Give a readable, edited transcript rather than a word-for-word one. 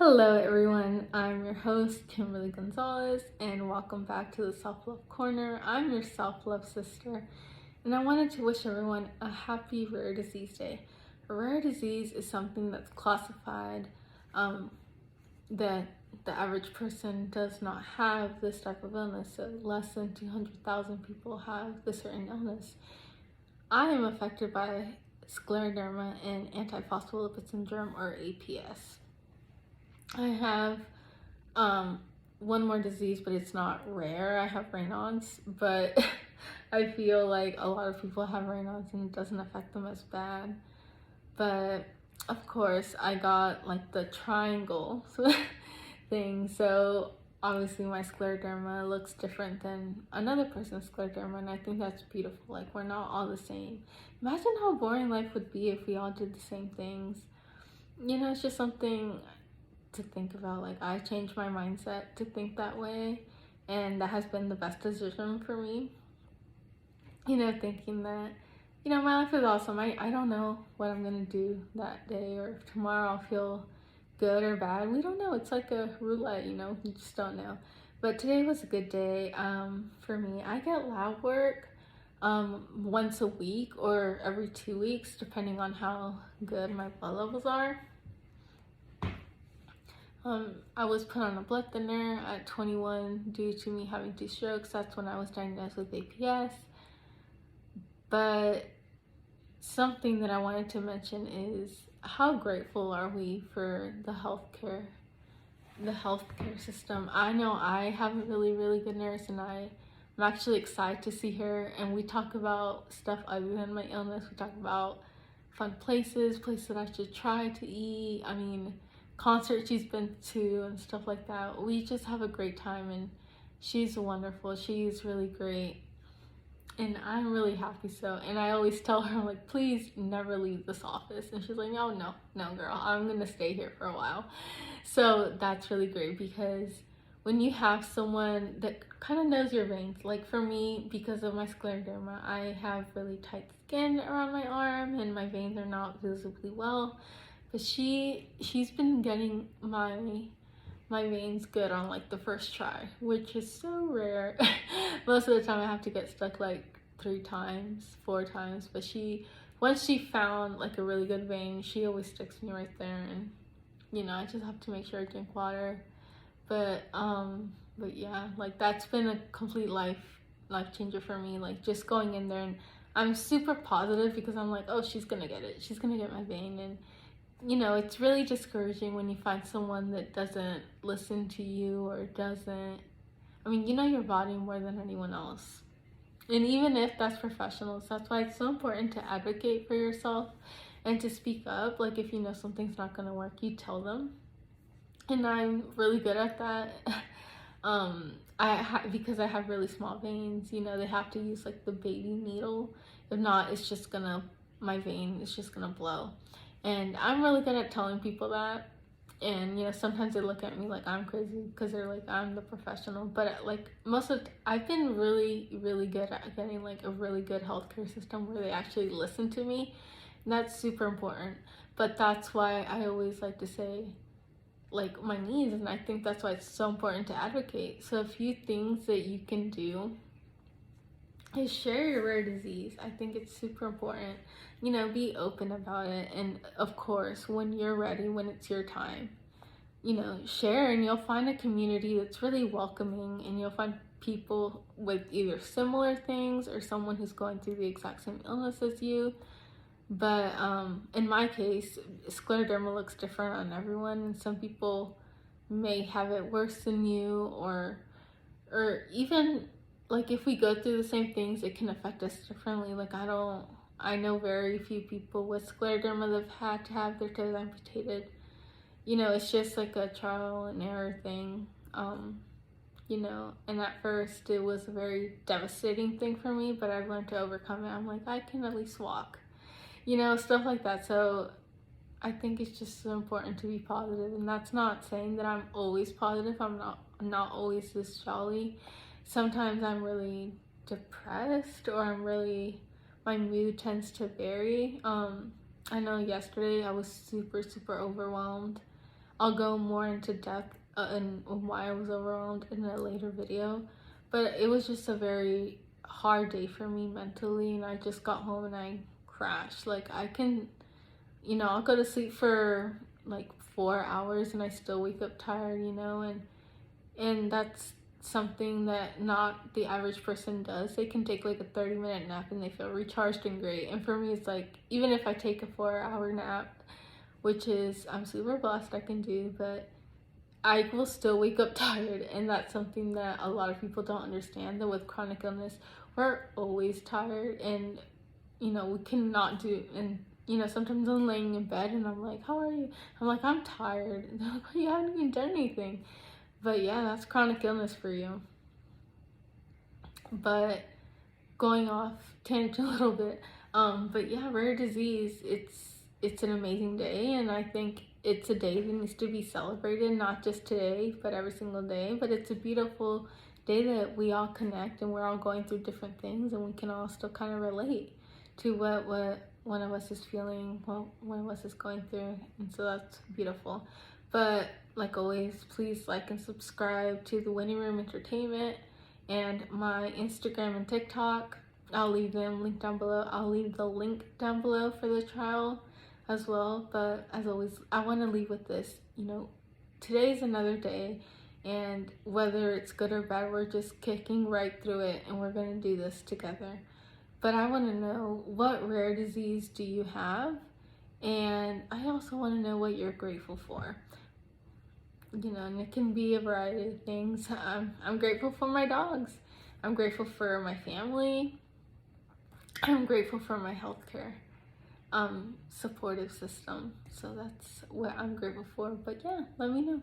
Hello everyone, I'm your host Kimberly Gonzalez and welcome back to the Self-Love Corner. I'm your self-love sister and I wanted to wish everyone a happy Rare Disease Day. A rare disease is something that's classified that the average person does not have this type of illness, so less than 200,000 people have this certain illness. I am affected by scleroderma and antiphospholipid syndrome, or APS. I have one more disease, but it's not rare. I have Raynaud's, but I feel like a lot of people have Raynaud's and it doesn't affect them as bad. But of course, I got like the triangle thing, so obviously my scleroderma looks different than another person's scleroderma, and I think that's beautiful. Like, we're not all the same. Imagine how boring life would be if we all did the same things. You know, it's just something to think about. Like, I changed my mindset to think that way, and that has been the best decision for me. You know, thinking that, you know, my life is awesome. I don't know what I'm gonna do that day, or if tomorrow I'll feel good or bad. We don't know. It's like a roulette, you know, you just don't know. But today was a good day for me. I get lab work once a week or every 2 weeks, depending on how good my blood levels are. I was put on a blood thinner at 21 due to me having 2 strokes. That's when I was diagnosed with APS. But something that I wanted to mention is how grateful are we for the healthcare system. I know I have a really good nurse, and I'm actually excited to see her, and we talk about stuff other than my illness. We talk about fun places that I should try to eat. I mean, concerts she's been to and stuff like that. We just have a great time, and she's wonderful. She's really great, and I'm really happy. So, and I always tell her, like, please never leave this office, and she's like, no girl, I'm gonna stay here for a while. So that's really great, because when you have someone that kind of knows your veins, like for me, because of my scleroderma, I have really tight skin around my arm and my veins are not visibly well. But she's been getting my veins good on like the first try, which is so rare. Most of the time I have to get stuck like 3 times, 4 times. But once she found like a really good vein, she always sticks me right there, and you know, I just have to make sure I drink water. But yeah, like that's been a complete life changer for me. Like, just going in there, and I'm super positive because I'm like, oh, she's gonna get it. She's gonna get my vein. And you know, it's really discouraging when you find someone that doesn't listen to you, or doesn't, I mean, you know your body more than anyone else. And even if that's professionals, that's why it's so important to advocate for yourself and to speak up. Like, if you know something's not gonna work, you tell them. And I'm really good at that. Because I have really small veins, you know, they have to use like the baby needle. If not, my vein is just gonna blow. And I'm really good at telling people that. And you know, sometimes they look at me like I'm crazy because they're like, I'm the professional. But like I've been really good at getting like a really good healthcare system where they actually listen to me. And that's super important. But that's why I always like to say like my needs, and I think that's why it's so important to advocate. So a few things that you can do is share your rare disease. I think it's super important. You know, be open about it. And of course, when you're ready, when it's your time, you know, share, and you'll find a community that's really welcoming, and you'll find people with either similar things or someone who's going through the exact same illness as you. But in my case, scleroderma looks different on everyone, and some people may have it worse than you, or even like if we go through the same things, it can affect us differently. Like, I know very few people with scleroderma that have had to have their toes amputated. You know, it's just like a trial and error thing. You know, and at first it was a very devastating thing for me, but I've learned to overcome it. I'm like, I can at least walk, you know, stuff like that. So I think it's just so important to be positive, and that's not saying that I'm always positive. I'm not always this jolly. Sometimes I'm really depressed, or my mood tends to vary. I know yesterday I was super overwhelmed. I'll go more into depth and why I was overwhelmed in a later video. But it was just a very hard day for me mentally, and I just got home and I crashed. Like, I can, I'll go to sleep for like 4 hours and I still wake up tired, and that's something that not the average person does. They can take like a 30-minute nap and they feel recharged and great. And for me, it's like, even if I take a 4-hour nap, which is, I'm super blessed I can do, but I will still wake up tired. And that's something that a lot of people don't understand, that with chronic illness, we're always tired, and we cannot do. And sometimes I'm laying in bed and I'm like, how are you? I'm like, I'm tired. And they're like, well, you haven't even done anything. But yeah, that's chronic illness for you. But going off tangent a little bit, but yeah, rare disease, it's an amazing day, and I think it's a day that needs to be celebrated, not just today, but every single day. But it's a beautiful day that we all connect, and we're all going through different things, and we can all still kind of relate to what one of us is feeling, what one of us is going through, and so that's beautiful. But like always, please like and subscribe to The Waiting Room Entertainment and my Instagram and TikTok. I'll leave them linked down below. I'll leave the link down below for the trial as well. But as always, I want to leave with this. Today's another day, and whether it's good or bad, we're just kicking right through it, and we're going to do this together. But I want to know, what rare disease do you have? And I also want to know what you're grateful for. And it can be a variety of things. I'm grateful for my dogs. I'm grateful for my family. I'm grateful for my healthcare supportive system. So that's what I'm grateful for. But yeah, let me know.